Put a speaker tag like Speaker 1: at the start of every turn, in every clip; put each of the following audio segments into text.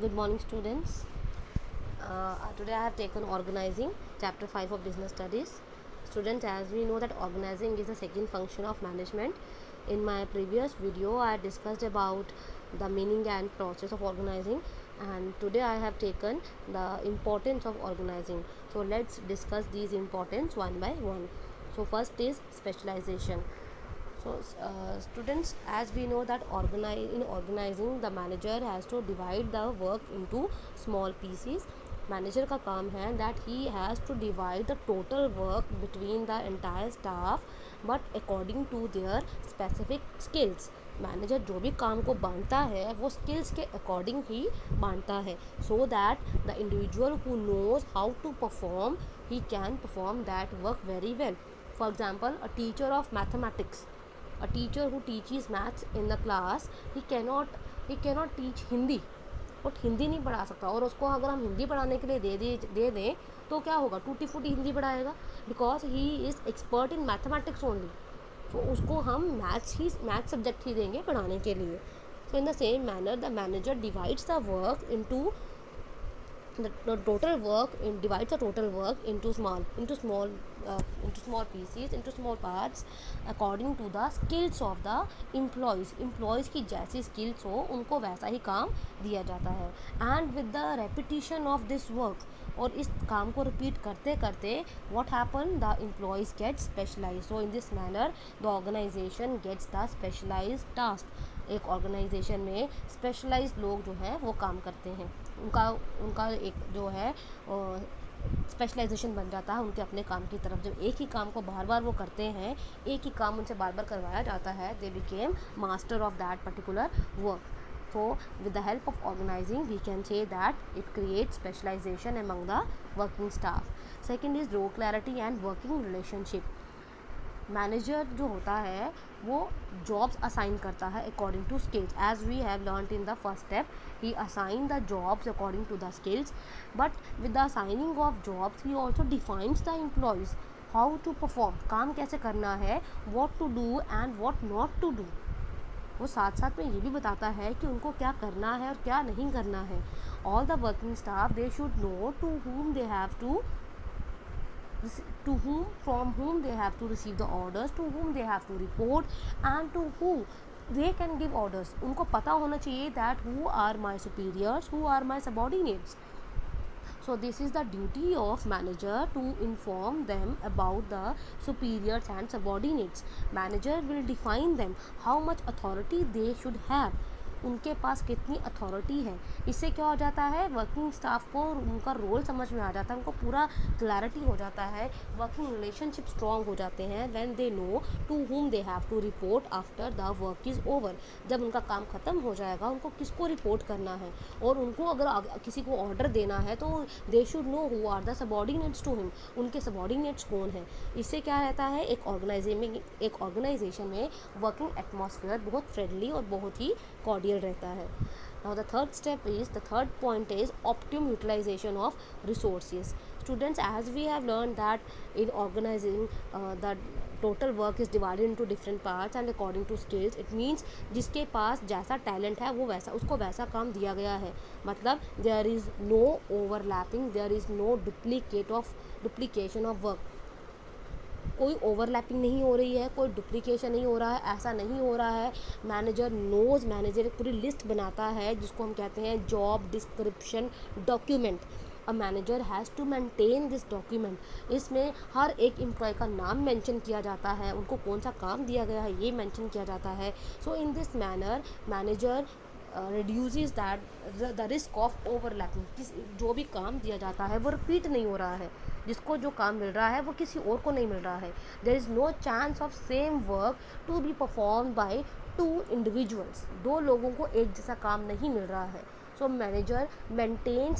Speaker 1: Good morning, students. Today I have taken organizing, chapter 5 of business studies. Students, as we know that organizing is the second function of management. In my previous video, I discussed about the meaning and process of organizing, and today I have taken the importance of organizing. So let's discuss these importance one by one. So first is specialization. So students, as we know that in organizing, the manager has to divide the work into small pieces. Manager का काम है that he has to divide the total work between the entire staff, but according to their specific skills. Manager जो भी काम को बांटता है वो skills के अकॉर्डिंग ही बांटता है, so that the individual who knows how to perform he can perform that work very well. For example, a teacher of mathematics, a teacher who teaches maths in the class, he cannot teach Hindi. और हिंदी नहीं पढ़ा सकता, और उसको अगर हम हिंदी पढ़ाने के लिए दे दें तो क्या होगा, टूटी फूटी हिंदी पढ़ाएगा, because he is expert in mathematics only. तो उसको हम मैथ्स सब्जेक्ट ही देंगे पढ़ाने के लिए. So in the same manner the manager divides the work into the total work divides the total work into small pieces, into small parts, according to the skills of the employees की जैसी skills हो उनको वैसा ही काम दिया जाता है. and with the repetition of this work, और इस काम को रिपीट करते करते what happen, the employees get specialized. so in this manner the organization gets the specialized task. एक ऑर्गेनाइजेशन में स्पेशलाइज्ड लोग जो हैं वो काम करते हैं, उनका एक जो है स्पेशलाइजेशन बन जाता है उनके अपने काम की तरफ. जब एक ही काम को बार बार वो करते हैं, एक ही काम उनसे बार बार करवाया जाता है, they became master of that particular work. So with the help of organizing we can say that it creates specialization among the working staff. Second is role clarity and working relationship. Manager जो होता है वो jobs assign करता है according to skills. As we have learned in the first step, he assign the jobs according to the skills, but with the assigning of jobs he also defines the employees how to perform, काम कैसे करना है, what to do and what not to do. वो साथ साथ में ये भी बताता है कि उनको क्या करना है और क्या नहीं करना है. All the working staff they should know to whom they have from whom they have to receive the orders, to whom they have to report, and to who they can give orders. उनको पता होना चाहिए that who are my superiors, who are my subordinates. So this is the duty of manager to inform them about the superiors and subordinates. Manager will define them how much authority they should have, उनके पास कितनी authority है. इससे क्या हो जाता है, working staff को उनका रोल समझ में आ जाता है, उनको पूरा क्लैरिटी हो जाता है, वर्किंग रिलेशनशिप स्ट्रॉन्ग हो जाते हैं. When they know to whom they have to report after the work is over. जब उनका काम ख़त्म हो जाएगा उनको किसको रिपोर्ट करना है, और उनको अगर किसी को ऑर्डर देना है तो they should know who are the subordinates to him, उनके सबॉर्डिनेट्स कौन है. इससे क्या रहता है, एक ऑर्गेनाइजेशन में वर्किंग एटमॉस्फेयर बहुत फ्रेंडली और बहुत ही कॉर्डियल रहता है. Now the third point is optimum utilization of resources. Students, as we have learned that in organizing that total work is divided into different parts and according to skills, it means जिसके पास जैसा talent है वो वैसा उसको वैसा काम दिया गया है. मतलब there is no overlapping, there is no duplication of work. कोई ओवरलैपिंग नहीं हो रही है, कोई डुप्लीकेशन नहीं हो रहा है, ऐसा नहीं हो रहा है. मैनेजर एक पूरी लिस्ट बनाता है जिसको हम कहते हैं job description document. A manager has to maintain this document. इसमें हर एक एम्प्लॉय का नाम मेंशन किया जाता है, उनको कौन सा काम दिया गया है ये मेंशन किया जाता है. So in this manner manager reduces that the risk of overlapping. जो भी काम दिया जाता है वो रिपीट नहीं हो रहा है, जिसको जो काम मिल रहा है वो किसी और को नहीं मिल रहा है. there is no chance of same work to be performed by two individuals. दो लोगों को एक जैसा काम नहीं मिल रहा है. so manager maintains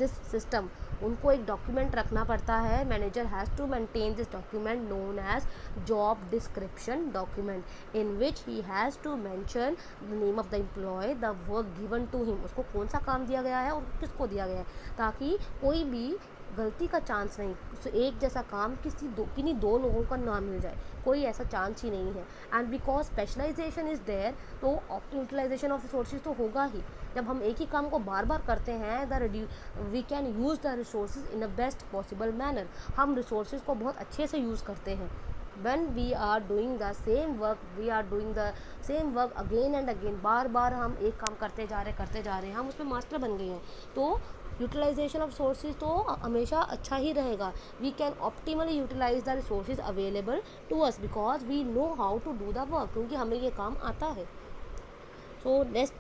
Speaker 1: this system. उनको एक डॉक्यूमेंट रखना पड़ता है. Manager has to maintain this document known as job description document, in which he has to mention the name of the employee, the work given to him, उसको कौन सा काम दिया गया है और किसको दिया गया है, ताकि कोई भी गलती का चांस नहीं। So, एक जैसा काम किन्हीं दो लोगों का ना मिल जाए, कोई ऐसा चांस ही नहीं है। And because specialisation is there, तो ऑप्टिमल यूटिलाइजेशन ऑफ रिसोर्सेज तो होगा ही। जब हम एक ही काम को बार बार करते हैं, we can use the resources in a best possible manner. हम रिसोर्सेज को बहुत अच्छे से यूज़ करते हैं। when we are doing the same work, we are doing the same work again and again, बार बार हम एक काम करते जा रहे हैं, हम उसमें मास्टर बन गए हैं। तो यूटिलाइजेशन ऑफ सोर्सेज तो हमेशा अच्छा ही रहेगा। We can optimally utilise the resources available to us because we know how to do the work, क्योंकि हमें ये काम आता है। So let's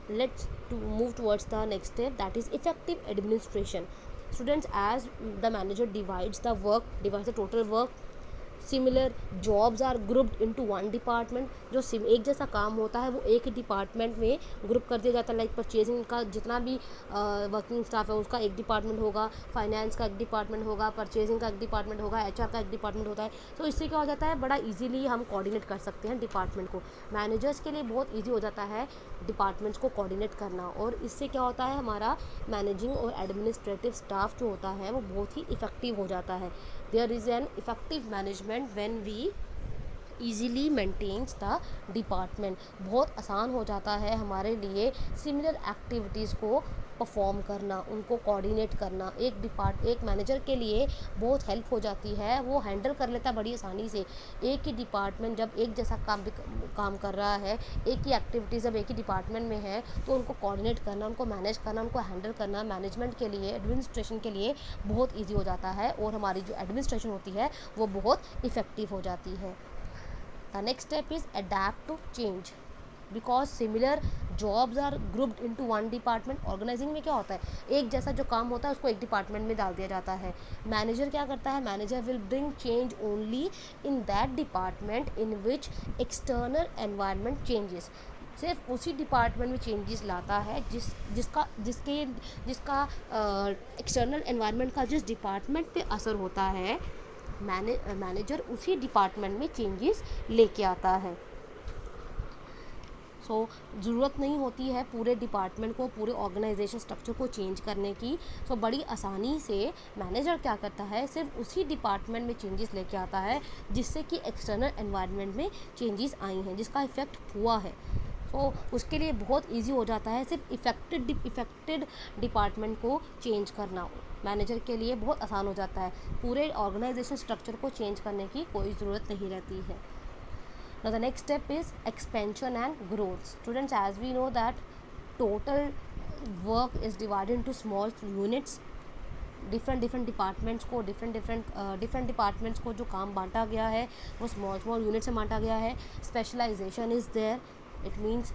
Speaker 1: to move towards the next step, that is effective administration. Students, as the manager divides the total work, similar jobs are grouped into one department. जो एक जैसा काम होता है वो एक ही डिपार्टमेंट में ग्रुप कर दिया जाता है। लाइक परचेजिंग का जितना भी वर्किंग स्टाफ है उसका एक डिपार्टमेंट होगा, फाइनेंस का एक डिपार्टमेंट होगा, परचेजिंग का एक डिपार्टमेंट होगा, एचआर का एक डिपार्टमेंट होता है। तो इससे क्या हो जाता है, बड़ा इजीली हम कोऑर्डिनेट कर सकते हैं डिपार्टमेंट को। मैनेजर्स के लिए बहुत ईजी हो जाता है डिपार्टमेंट्स को कोऑर्डिनेट करना, और इससे क्या होता है, हमारा मैनेजिंग और एडमिनिस्ट्रेटिव स्टाफ जो होता है वो बहुत ही इफ़ेक्टिव हो जाता है। There is an effective management when we easily maintains the department. बहुत आसान हो जाता है हमारे लिए सिमिलर एक्टिविटीज़ को परफॉर्म करना, उनको कोऑर्डिनेट करना। एक मैनेजर के लिए बहुत हेल्प हो जाती है, वो हैंडल कर लेता है बड़ी आसानी से। एक ही डिपार्टमेंट जब एक जैसा काम कर रहा है, एक ही एक्टिविटीज़ जब एक ही डिपार्टमेंट में है, तो उनको कोऑर्डिनेट करना, उनको मैनेज करना, उनको हैंडल करना मैनेजमेंट के लिए, एडमिनिस्ट्रेशन के लिए बहुत ईजी हो जाता है, और हमारी जो एडमिनिस्ट्रेशन होती है वो बहुत इफ़ेक्टिव हो जाती है। The next step is adapt to change, because similar jobs are grouped into one department. Organising में क्या होता है, एक जैसा जो काम होता है उसको एक डिपार्टमेंट में डाल दिया जाता है। मैनेजर क्या करता है, manager will bring change only in that department in which external environment changes. सिर्फ उसी डिपार्टमेंट में चेंजेस लाता है जिसका एक्सटर्नल एनवायरनमेंट का जिस डिपार्टमेंट पे असर होता है, मैनेजर उसी डिपार्टमेंट में चेंजेस लेके आता है। ज़रूरत नहीं होती है पूरे डिपार्टमेंट को, पूरे ऑर्गेनाइजेशन स्ट्रक्चर को चेंज करने की। बड़ी आसानी से मैनेजर क्या करता है, सिर्फ उसी डिपार्टमेंट में चेंजेस लेके आता है जिससे कि एक्सटर्नल एनवायरनमेंट में चेंजेस आई हैं, जिसका इफ़ेक्ट हुआ है। उसके लिए बहुत इजी हो जाता है सिर्फ इफ़ेक्टेड डिपार्टमेंट को चेंज करना। मैनेजर के लिए बहुत आसान हो जाता है, पूरे ऑर्गेनाइजेशन स्ट्रक्चर को चेंज करने की कोई ज़रूरत नहीं रहती है। Now the next step is expansion and growth. Students, as we know that total work is divided into small units. Different departments को जो काम बांटा गया है वो स्मॉल यूनिट से बांटा गया है। Specialisation is there, it means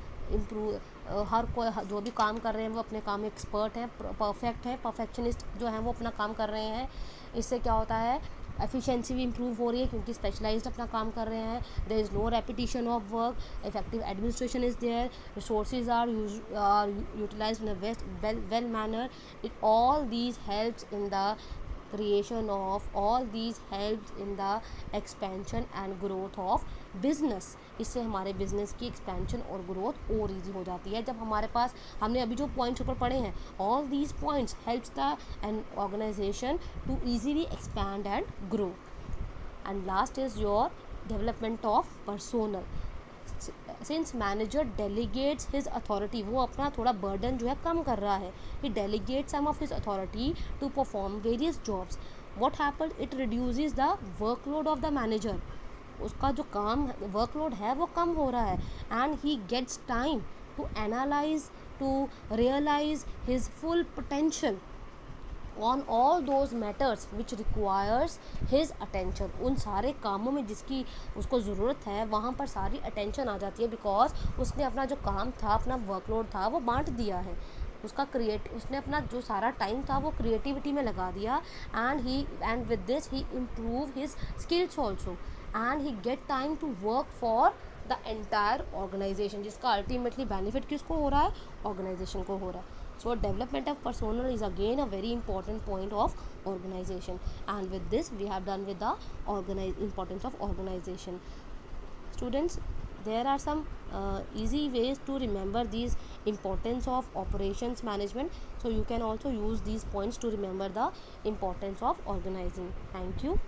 Speaker 1: हर कोई जो भी काम कर रहे हैं वो अपने काम में एक्सपर्ट हैं, परफेक्शनिस्ट जो हैं वो अपना काम कर रहे हैं। इससे क्या होता है, एफिशिएंसी भी इम्प्रूव हो रही है क्योंकि स्पेशलाइज्ड अपना काम कर रहे हैं। There is no repetition of work, effective administration is there, resources are utilised in a well manner. It all these helps in the creation of all these helps in the expansion and growth of business. इससे हमारे business की expansion और growth और easy हो जाती है। जब हमारे पास, हमने अभी जो पॉइंट्स ऊपर पढ़े हैं, all these points helps the an organisation to easily expand and grow. And last is your development of personal. Since manager delegates his authority, वो अपना थोड़ा बर्डन जो है कम कर रहा है, he delegate some of his authority to perform various jobs. What happen, it reduces the workload of the manager. उसका जो काम वर्कलोड है वो कम हो रहा है, and he gets time to analyse, to realise his full potential on all those matters which requires his attention. उन सारे कामों में जिसकी उसको ज़रूरत है वहाँ पर सारी अटेंशन आ जाती है, बिकॉज उसने अपना जो काम था, अपना वर्कलोड था वो बांट दिया है। उसने अपना जो सारा टाइम था वो क्रिएटिविटी में लगा दिया, and with this he improve his skills also, and he get time to work for the entire organisation, जिसका अल्टीमेटली बेनिफिट किसको हो रहा है, ऑर्गेनाइजेशन को हो रहा है। So development of personnel is again a very important point of organization, and with this we have done with the importance of organization. Students, there are some easy ways to remember these importance of operations management. So you can also use these points to remember the importance of organizing. Thank you.